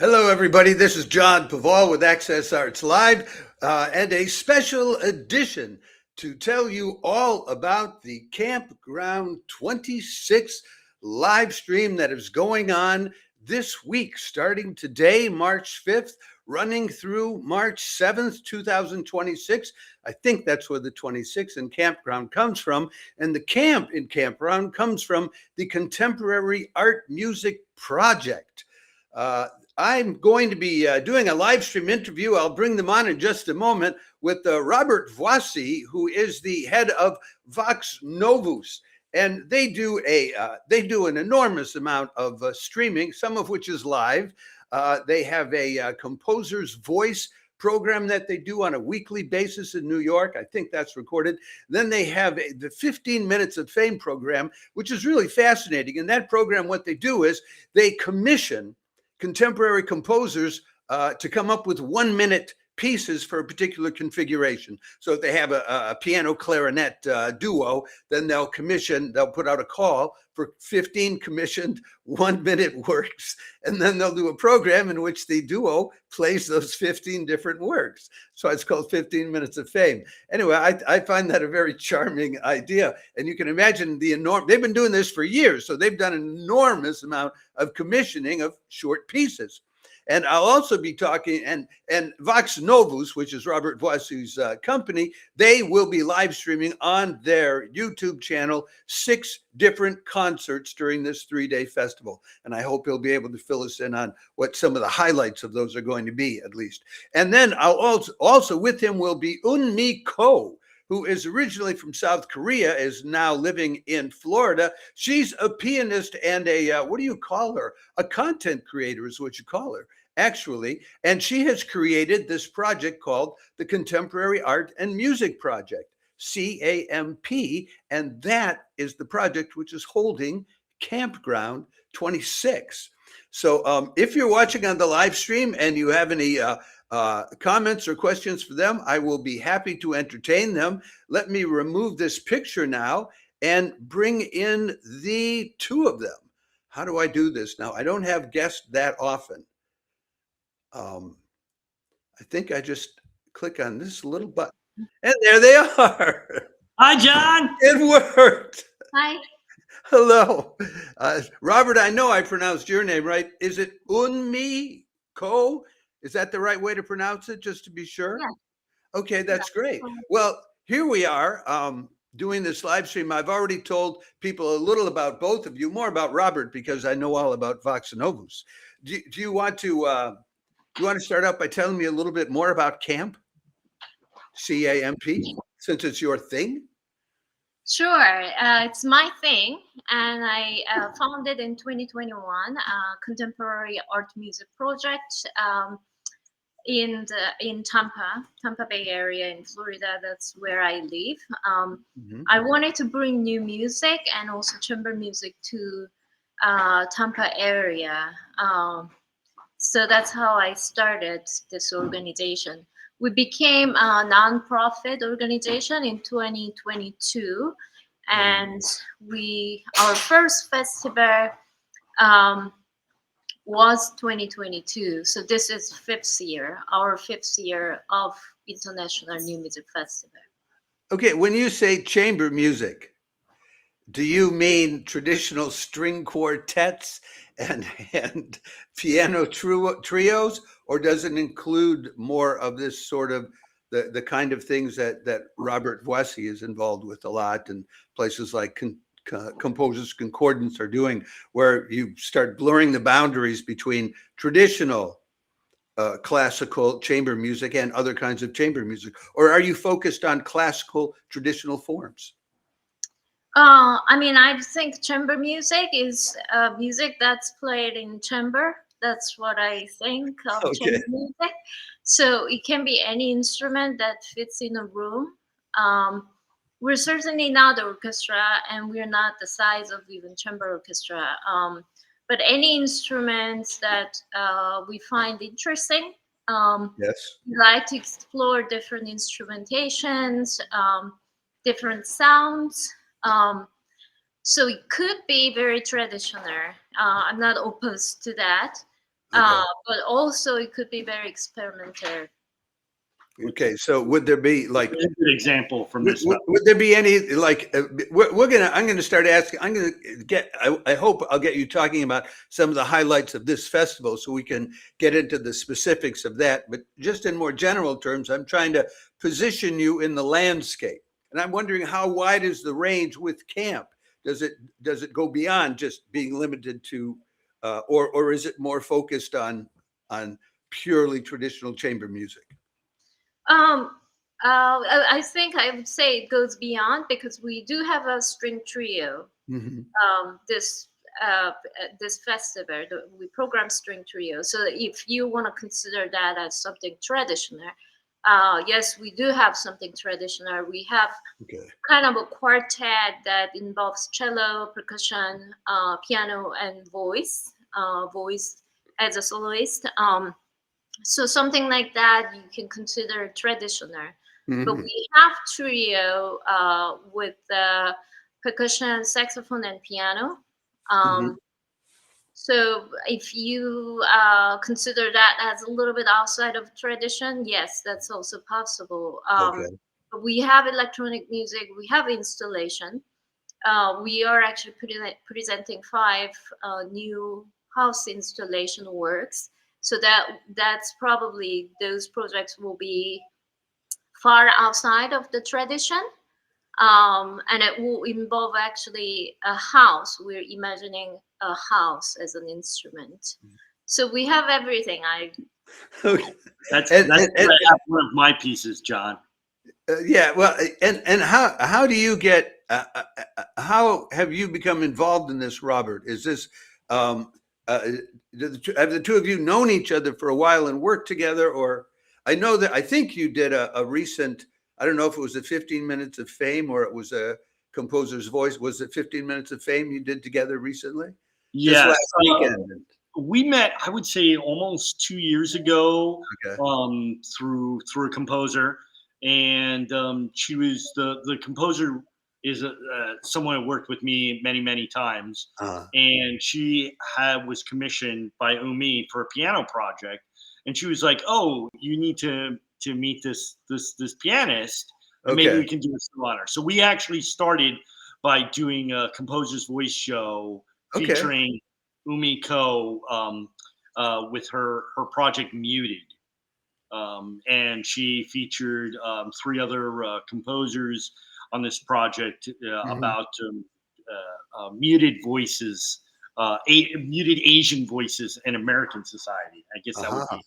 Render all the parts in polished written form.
Hello, everybody. This is John Paval with Access Arts Live and a special edition to tell you all about the CAMPGround 26 live stream that is going on this week, starting today, March 5th, running through March 7th, 2026. I think that's where the 26 in CAMPGround comes from. And the camp in CAMPGround comes from the Contemporary Art Music Project. I'm going to be doing a live stream interview. I'll bring them on in just a moment with Robert Voisey, who is the head of Vox Novus. And they do an enormous amount of streaming, some of which is live. They have a composer's voice program that they do on a weekly basis in New York. I think that's recorded. Then they have the 15 Minutes of Fame program, which is really fascinating. In that program, what they do is they commission contemporary composers to come up with 1-minute pieces for a particular configuration. So if they have a piano clarinet duo, then they'll put out a call for 15 commissioned 1-minute works. And then they'll do a program in which the duo plays those 15 different works. So it's called 15 Minutes of Fame. Anyway, I find that a very charming idea. And you can imagine they've been doing this for years. So they've done an enormous amount of commissioning of short pieces. And I'll also be talking, and Vox Novus, which is Robert Voisey's company, they will be live streaming on their YouTube channel 6 different concerts during this 3-day festival. And I hope he'll be able to fill us in on what some of the highlights of those are going to be, at least. And then I'll also with him will be Eunmi Ko, who is originally from South Korea, is now living in Florida. She's a pianist and what do you call her? A content creator is what you call her, actually. And she has created this project called the Contemporary Art and Music Project, CAMP. And that is the project which is holding CAMPGround 26. So if you're watching on the live stream and you have any comments or questions for them, I will be happy to entertain them. Let me remove this picture now and bring in the 2 of them. How do I do this now? I don't have guests that often. I think I just click on this little button and there they are. Hi, John. It worked. Hi. Hello. Robert, I know I pronounced your name right. Is it Eunmi Ko? Is that the right way to pronounce it, just to be sure? Yeah. Okay, that's great. Well, here we are doing this live stream. I've already told people a little about both of you, more about Robert because I know all about Vox Novus. Do you want to start out by telling me a little bit more about CAMP, C-A-M-P, since it's your thing? Sure. It's my thing, and I founded in 2021 a contemporary art music project in Tampa Bay area in Florida. That's where I live. I wanted to bring new music and also chamber music to Tampa area. So that's how I started this organization. We became a nonprofit organization in 2022, and our first festival was 2022. So this is our fifth year of International New Music Festival. Okay, when you say chamber music, do you mean traditional string quartets and piano trios, or does it include more of this sort of the kind of things that Robert Voisey is involved with a lot, and places like Composers Concordance are doing, where you start blurring the boundaries between traditional classical chamber music and other kinds of chamber music? Or are you focused on classical traditional forms? I think chamber music is music that's played in chamber. That's what I think of chamber music. So it can be any instrument that fits in a room. We're certainly not the orchestra, and we're not the size of even chamber orchestra. But any instruments that we find interesting. Yes. We like to explore different instrumentations, different sounds. So it could be very traditional. I'm not opposed to that, Okay. But also it could be very experimental. Okay. So would there be like, A good example from this. would there be any like I'm gonna start asking. I'm gonna get. I hope I'll get you talking about some of the highlights of this festival, so we can get into the specifics of that. But just in more general terms, I'm trying to position you in the landscape, and I'm wondering how wide is the range with camp? Does it go beyond just being limited to, or is it more focused on purely traditional chamber music? I think I would say it goes beyond, because we do have a string trio. Mm-hmm. This this festival, we program string trio. So if you want to consider that as something traditional, yes, we do have something traditional. We have kind of a quartet that involves cello, percussion, piano, and voice. Voice as a soloist. So something like that you can consider traditional. Mm-hmm. But we have trio with percussion, saxophone, and piano. Mm-hmm. So if you consider that as a little bit outside of tradition, yes, that's also possible. But we have electronic music, we have installation. We are actually presenting 5 new house installation works. So that's probably, those projects will be far outside of the tradition. And it will involve actually a house. We're imagining a house as an instrument. So we have everything. That's one of my pieces, John. Yeah, well, and how do you get? How have you become involved in this, Robert? Is this have the two of you known each other for a while and worked together? Or I think you did a recent. I don't know if it was a 15 Minutes of Fame or it was a Composer's Voice. Was it 15 Minutes of Fame you did together recently? Yes. Just last weekend. We met, I would say, almost 2 years ago. Okay. Through a composer, and she was the composer is someone who worked with me many times, and she was commissioned by Eunmi for a piano project, and she was like, "Oh, you need to meet this pianist, and maybe we can do a sonata." So we actually started by doing a Composer's Voice show featuring Eunmi Ko with her project Muted. And she featured 3 other composers on this project about muted voices, muted Asian voices in American society. I guess that would be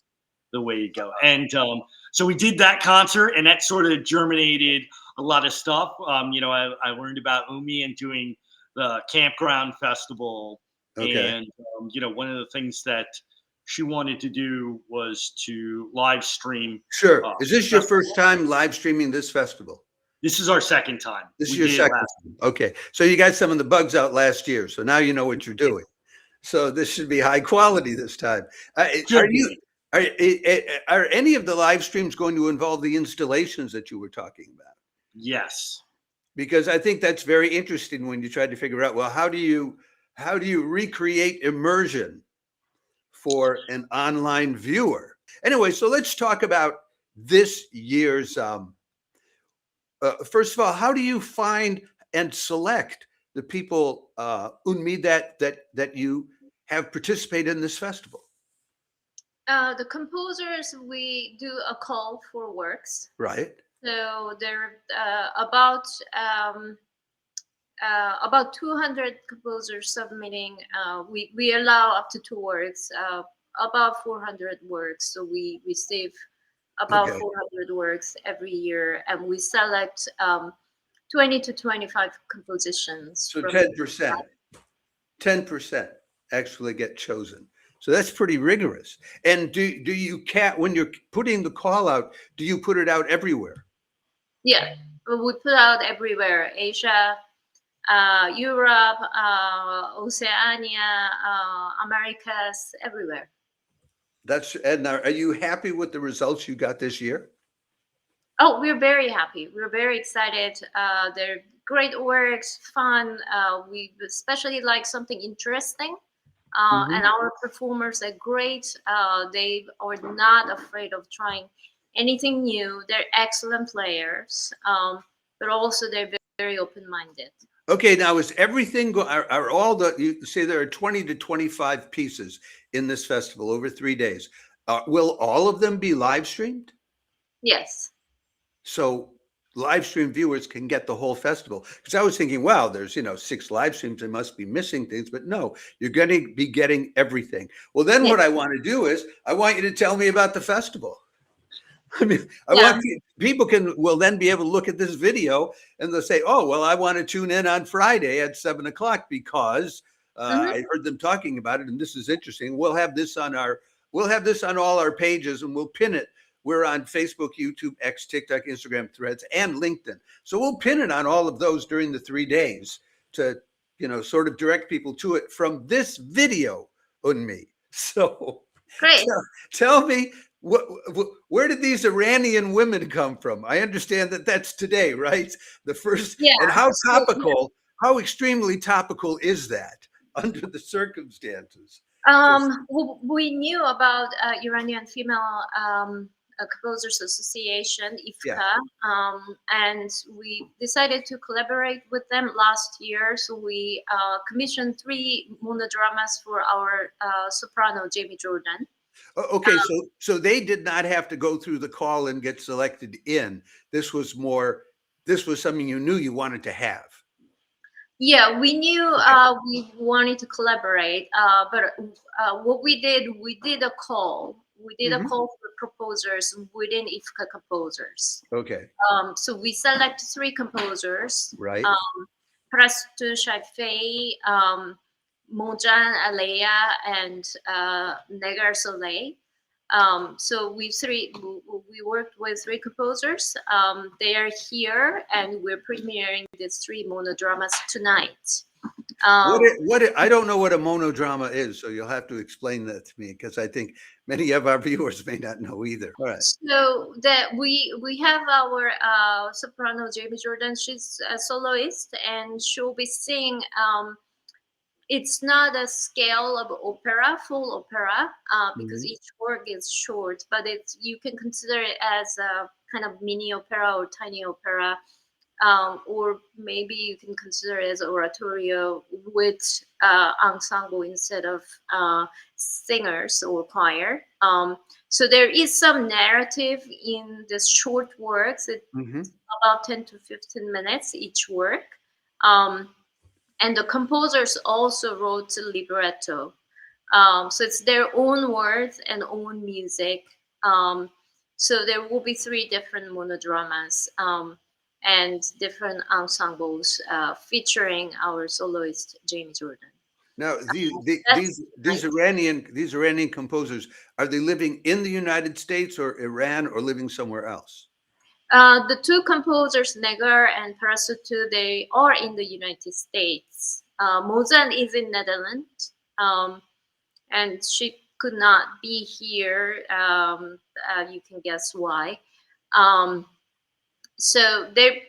the way to go. And so we did that concert, and that sort of germinated a lot of stuff. I learned about Eunmi and doing the CAMPGround festival. And, one of the things that she wanted to do was to live stream. Sure. Is this your first time live streaming this festival? This is our second time. This is your second time. Okay. So you got some of the bugs out last year. So now you know what you're doing. So this should be high quality this time. Are any of the live streams going to involve the installations that you were talking about? Yes. Because I think that's very interesting when you try to figure out, well, how do you recreate immersion for an online viewer? Anyway, so let's talk about this year's. First of all, how do you find and select the people, Eunmi, that you have participated in this festival? The composers, we do a call for works. Right. So there are about 200 composers submitting. We allow up to 2 works, about 400 works. So we save about 400 works every year, and we select 20 to 25 compositions. So 10% actually get chosen. So that's pretty rigorous. And do you when you're putting the call out, do you put it out everywhere? Yeah, we put out everywhere: Asia, Europe, Oceania, Americas, everywhere. And are you happy with the results you got this year? Oh, we're very happy. We're very excited. They're great works, fun. We especially like something interesting. And our performers are great. They are not afraid of trying anything new. They're excellent players, but also they're very open-minded. Okay, now is everything are all the, you say there are 20 to 25 pieces in this festival over 3 days. Will all of them be live streamed? Yes. So live stream viewers can get the whole festival. Because I was thinking, wow, there's 6 live streams, they must be missing things, but no, you're going to be getting everything. Well, then what I want to do is I want you to tell me about the festival. I mean, I want people will then be able to look at this video and they'll say, oh, well, I want to tune in on Friday at 7 o'clock because I heard them talking about it. And this is interesting. We'll have this on all our pages and we'll pin it. We're on Facebook, YouTube, X, TikTok, Instagram, Threads, and LinkedIn. So we'll pin it on all of those during the 3 days to, sort of direct people to it from this video, Eunmi. So great. Tell me, where did these Iranian women come from? I understand that that's today, right? The first, and how topical, how extremely topical is that under the circumstances? We knew about Iranian Female Composers Association, IFCA, and we decided to collaborate with them last year. So we commissioned 3 monodramas for our soprano, Jamie Jordan. Okay, so they did not have to go through the call and get selected in. This was something you knew you wanted to have. Yeah, we knew we wanted to collaborate, but what we did a call. We did a call for proposers within IFCA composers. Okay. So we select 3 composers. Right. Parastoo, Shafiei, Mojan, Alaiyeh, and Negar Soleymanifar. So we worked with 3 composers. They are here, and we're premiering these 3 monodramas tonight. I don't know what a monodrama is, so you'll have to explain that to me because I think many of our viewers may not know either. All right. So that we have our soprano Jamie Jordan. She's a soloist, and she'll be singing. It's not a scale of opera, full opera, because each work is short, but you can consider it as a kind of mini opera or tiny opera, or maybe you can consider it as oratorio with ensemble instead of singers or choir. So there is some narrative in the short works. It's about 10 to 15 minutes each work. And the composers also wrote the libretto. So it's their own words and own music. So there will be 3 different monodramas and different ensembles featuring our soloist, Jamie Jordan. Now, these Iranian composers, are they living in the United States or Iran or living somewhere else? The 2 composers, Negar and Parastoo, they are in the United States. Mojan is in Netherlands, and she could not be here. You can guess why.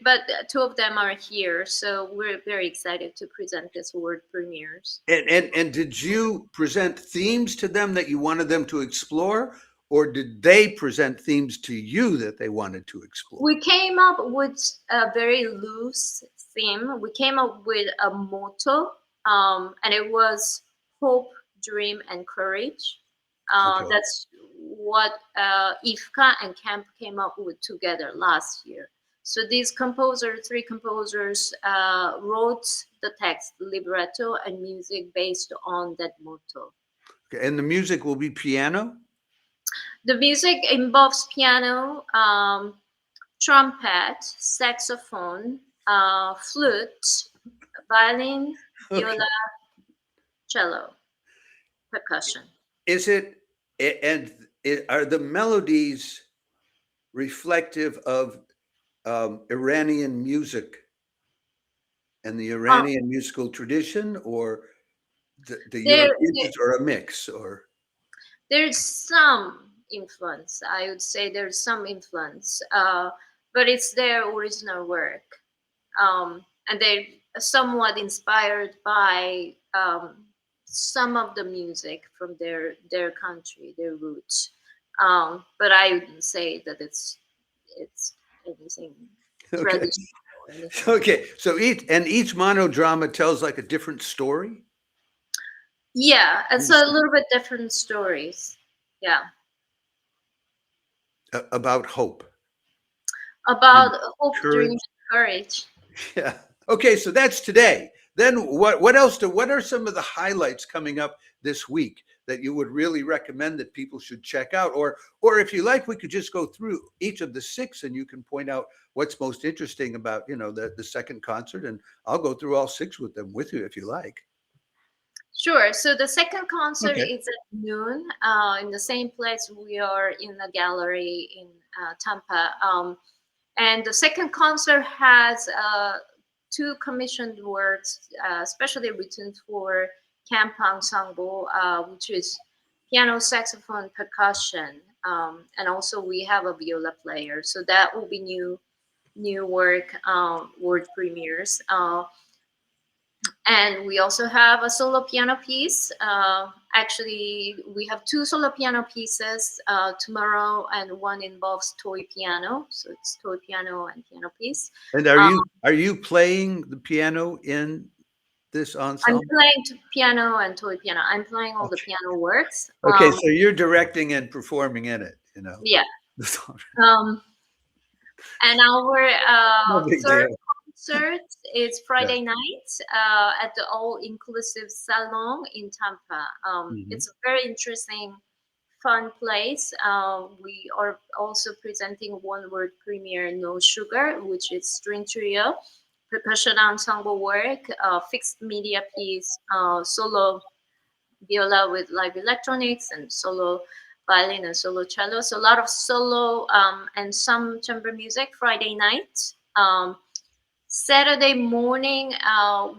But 2 of them are here, so we're very excited to present this world premieres. And did you present themes to them that you wanted them to explore? Or did they present themes to you that they wanted to explore? We came up with a very loose theme. We came up with a motto, and it was hope, dream, and courage. That's what IFCA and CAMP came up with together last year. So these 3 composers wrote the text, libretto, and music based on that motto. Okay. And the music will be piano? The music involves piano, trumpet, saxophone, flute, violin, viola, cello, percussion. Are the melodies reflective of Iranian music and the Iranian musical tradition, or the Europeans, or a mix? Or there's some influence. I would say there's some influence, but it's their original work, and they're somewhat inspired by some of the music from their country, their roots. But I wouldn't say that it's anything Okay. traditional or anything. Okay. So each monodrama tells like a different story. Yeah, it's a little bit different stories. Yeah. About hope. About And hope, courage. dreams, courage. Yeah. Okay. So that's today. Then what else? What are some of the highlights coming up this week that you would really recommend that people should check out? Or if you like, we could just go through each of the 6 and you can point out what's most interesting about, you know, the second concert, and I'll go through all 6 with them with you if you like. Sure. So the second concert Okay. is at noon in the same place. We are in the gallery in Tampa. And the second concert has 2 commissioned works, especially written for camp ensemble, which is piano, saxophone, percussion, and also we have a viola player. So that will be new work, world premieres. And we also have a solo piano piece. Actually, we have 2 solo piano pieces tomorrow, and one involves toy piano. So it's toy piano and piano piece. And are you playing the piano in this I'm ensemble? playing piano and toy piano. I'm playing all the piano works. Okay, so you're directing and performing in it, you know. Yeah. And our No big third deal. concert is Friday night at the All Inclusive Salon in Tampa. It's a very interesting, fun place. We are also presenting one word premiere, No Sugar, which is string trio, percussion ensemble work, fixed media piece, solo viola with live electronics, and solo violin and solo cello. So a lot of solo and some chamber music Friday night. Saturday morning,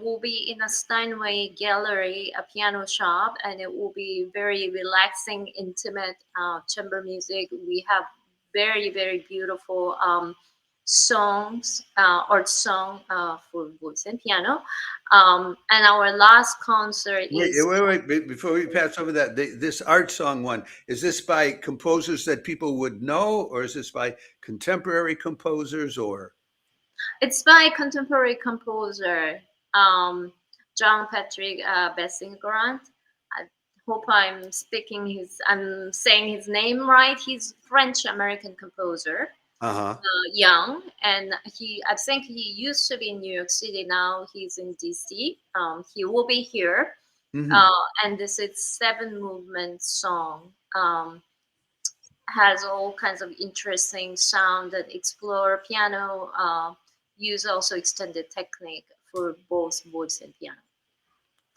we'll be in a Steinway gallery, a piano shop, and it will be very relaxing, intimate chamber music. We have very, very beautiful songs, art song for voice and piano. And our last concert is... Wait. Before we pass over that, this art song one, is this by composers that people would know, or is this by contemporary composers, or? It's by contemporary composer John Patrick Grant. I hope I'm saying his name right. He's French American composer. Young, and I think he used to be in New York City. Now he's in DC. He will be here, and this is 7 movement song. Has all kinds of interesting sound that explore piano. Use also extended technique for both voice and piano.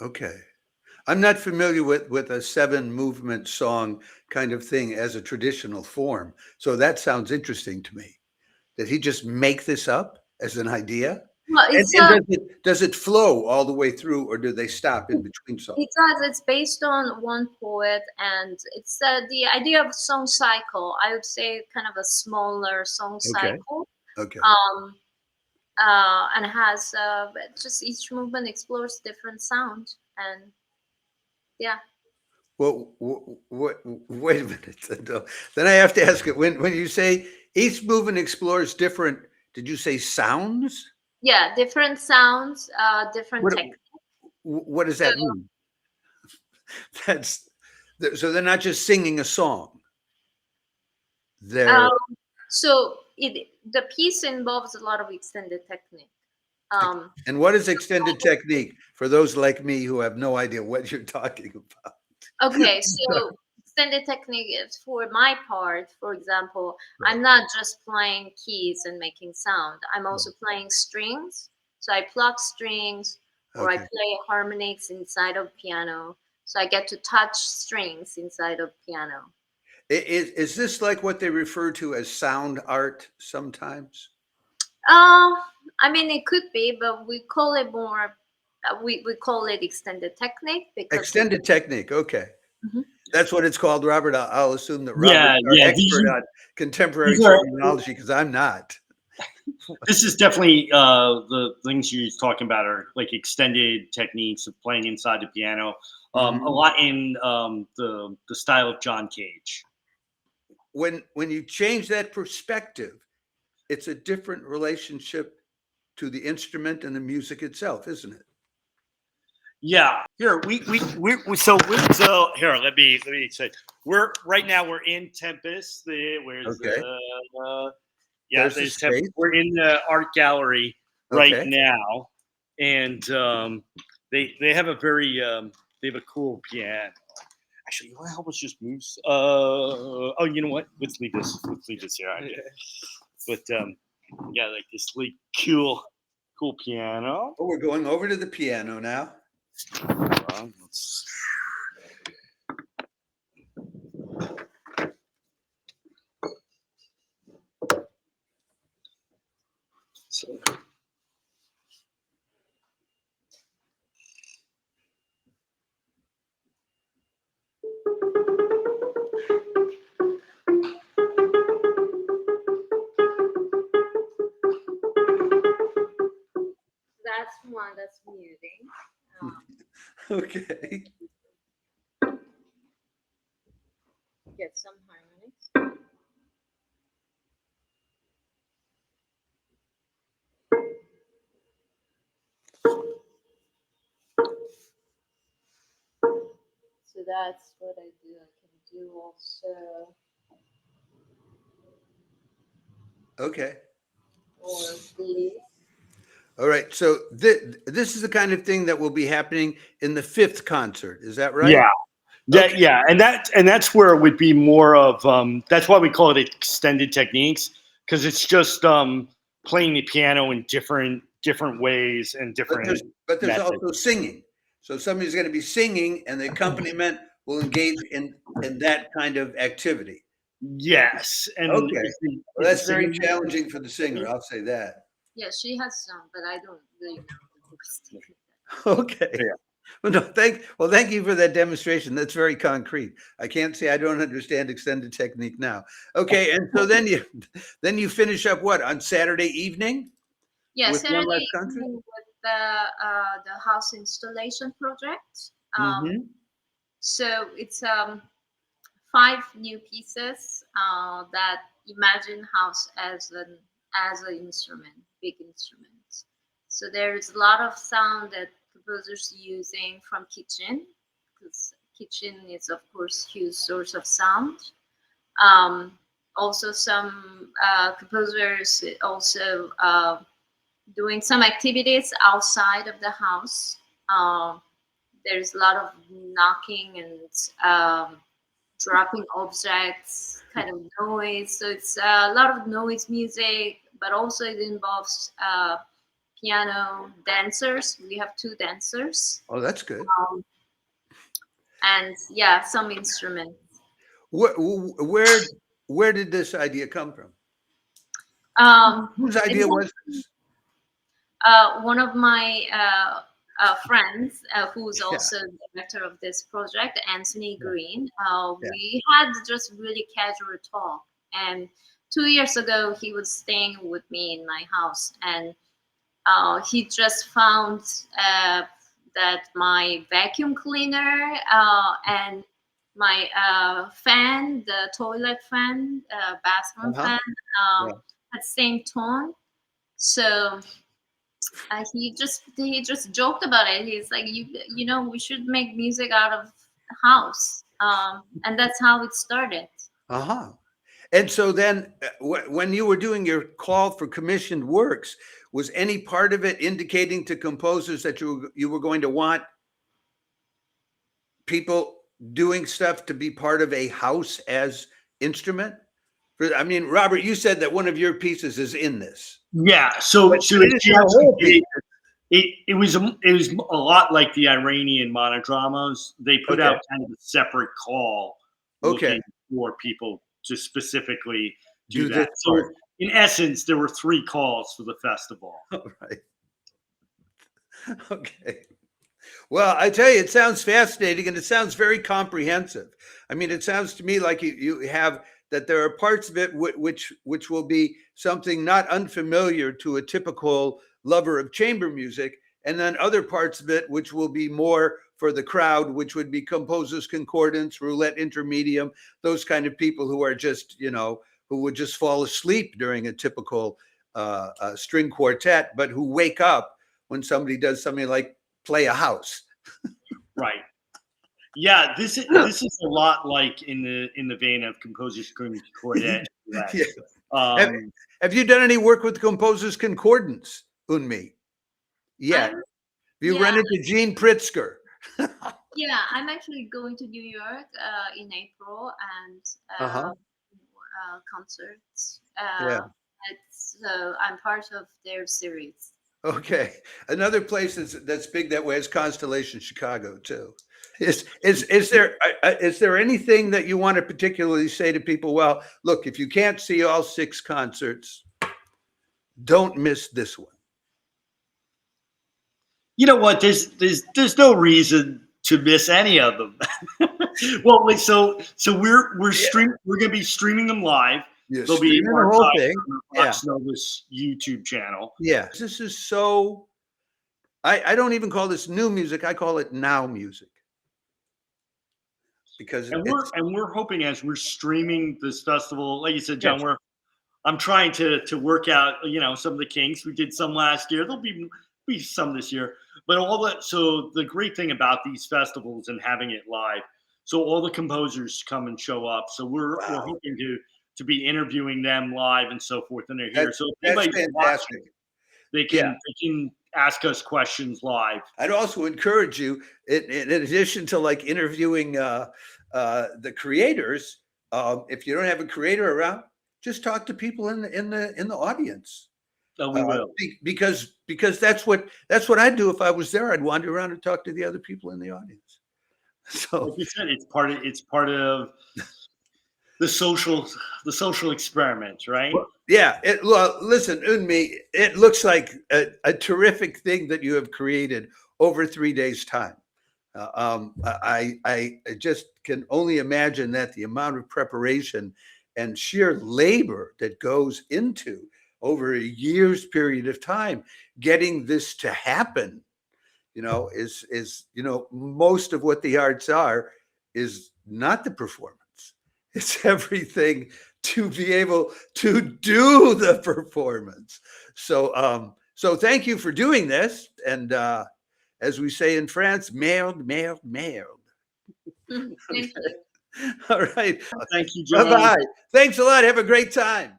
Okay. I'm not familiar with a 7 movement song kind of thing as a traditional form. So that sounds interesting to me. Did he just make this up as an idea? Well, does it flow all the way through, or do they stop in between songs? It does. It's based on one poet, and it's the idea of song cycle. I would say kind of a smaller song cycle. Okay. And has just each movement explores different sound, and yeah. Well, wait a minute. Then I have to ask it. When you say each movement explores different, did you say sounds? Yeah, different sounds, different techniques. What does that mean? So they're not just singing a song. So the piece involves a lot of extended technique. And what is extended technique for those like me who have no idea what you're talking about? Okay, so extended technique is, for my part, for example, I'm not just playing keys and making sound. I'm also playing strings. So I pluck strings, or I play harmonics inside of piano. So I get to touch strings inside of piano. Is this like what they refer to as sound art sometimes? I mean, it could be, but we call it more, we call it extended technique. Because extended technique, okay. That's what it's called, Robert. I'll assume that Robert is an expert on contemporary terminology, because I'm not. This is definitely the things you're talking about are like extended techniques of playing inside the piano. a lot in the style of John Cage. When you change that perspective, it's a different relationship to the instrument and the music itself, isn't it? Yeah. Here so here, let me say we're in Tempest. Where's Okay. yeah, There's the space. we're in the art gallery right now, and they have a very they have a cool piano. Actually, you want to help us just move? Oh, you know what? Let's leave this here. But yeah, like this really cool piano. Oh, we're going over to the piano now. So. That's one that's muting. Okay. Get some harmonics. So that's what I do. I can do also. Okay. Or this. All right. So this is the kind of thing that will be happening in the 5th concert. Is that right? Yeah. Okay. Yeah, and that's where it would be more of that's why we call it extended techniques, because it's just playing the piano in different ways and different. But there's methods. also singing. So somebody's going to be singing, and the accompaniment will engage in that kind of activity. Yes, and okay, well, that's very challenging for the singer. I'll say that. Yeah, she has some, but I don't really know the words. Okay. Yeah. Well, no, thank you for that demonstration. That's very concrete. I can't say I don't understand extended technique now. Okay, and so then you finish up what on Saturday evening? Yeah, with Saturday one last concert? evening with the house installation project. So it's 5 new pieces that imagine house as an instrument, big instrument. So there's a lot of sound that composers using from kitchen, because kitchen is of course huge source of sound. Also some composers also doing some activities outside of the house. There's a lot of knocking and dropping objects, kind of noise. So it's a lot of noise music, but also it involves piano dancers. We have 2 dancers. Oh, that's good. And yeah, some instruments. Where did this idea come from? Whose idea was this? One of my friends, who's also the director of this project, Anthony Green. We had just really casual talk, and 2 years ago he was staying with me in my house, and he just found that my vacuum cleaner and my fan, the toilet fan, bathroom fan, had same tone. So he just joked about it. He's like, you know, we should make music out of house, and that's how it started. And so then, when you were doing your call for commissioned works, was any part of it indicating to composers that you were going to want people doing stuff to be part of a house as instrument? I mean, Robert, you said that one of your pieces is in this. Yeah, so it was a lot like the Iranian monodramas. They put out kind of a separate call looking for people to specifically do that. So in essence, there were 3 calls for the festival. All right. Okay. Well, I tell you, it sounds fascinating and it sounds very comprehensive. I mean, it sounds to me like you have that there are parts of it which will be something not unfamiliar to a typical lover of chamber music, and then other parts of it which will be more for the crowd, which would be composers concordance, roulette intermedium, those kind of people who are just, you know, who would just fall asleep during a typical string quartet, but who wake up when somebody does something like play a house. Right. Yeah, this is a lot like in the vein of composers concordance. Yeah. Have you done any work with composers concordance, Eunmi? Yeah. Have you run into Gene Pritzker? Yeah, I'm actually going to New York in April and concerts. So I'm part of their series. Okay. Another place that's big that way is Constellation Chicago too. Is there anything that you want to particularly say to people? Well, look, if you can't see all 6 concerts, don't miss this one. You know what? There's no reason to miss any of them. Well, wait, so we're streaming. We're going to be streaming them live. They'll be the whole thing. On the Vox Novus YouTube channel. Yeah, this is so. I don't even call this new music. I call it now music. Because we're hoping, as we're streaming this festival, like you said, John, I'm trying to work out, you know, some of the kinks. We did some last year. There'll be some this year. But all that, so the great thing about these festivals and having it live, so all the composers come and show up. So we're hoping to be interviewing them live and so forth, and they're here. So if anybody's watching, they can ask us questions live. I'd also encourage you, in addition to like interviewing the creators, if you don't have a creator around, just talk to people in the audience. Oh, we will. Because that's what I'd do if I was there. I'd wander around and talk to the other people in the audience. So, like you said, it's part of the social experiment, right? Yeah. Well, listen, Eunmi, it looks like a terrific thing that you have created over 3 days' time. I just can only imagine that the amount of preparation and sheer labor that goes into over a year's period of time getting this to happen, you know, is you know, most of what the arts are is not the performance. It's everything to be able to do the performance. So so thank you for doing this. And as we say in France, merde. Thank you. All right. Thank you, John. Bye-bye. Thanks a lot. Have a great time.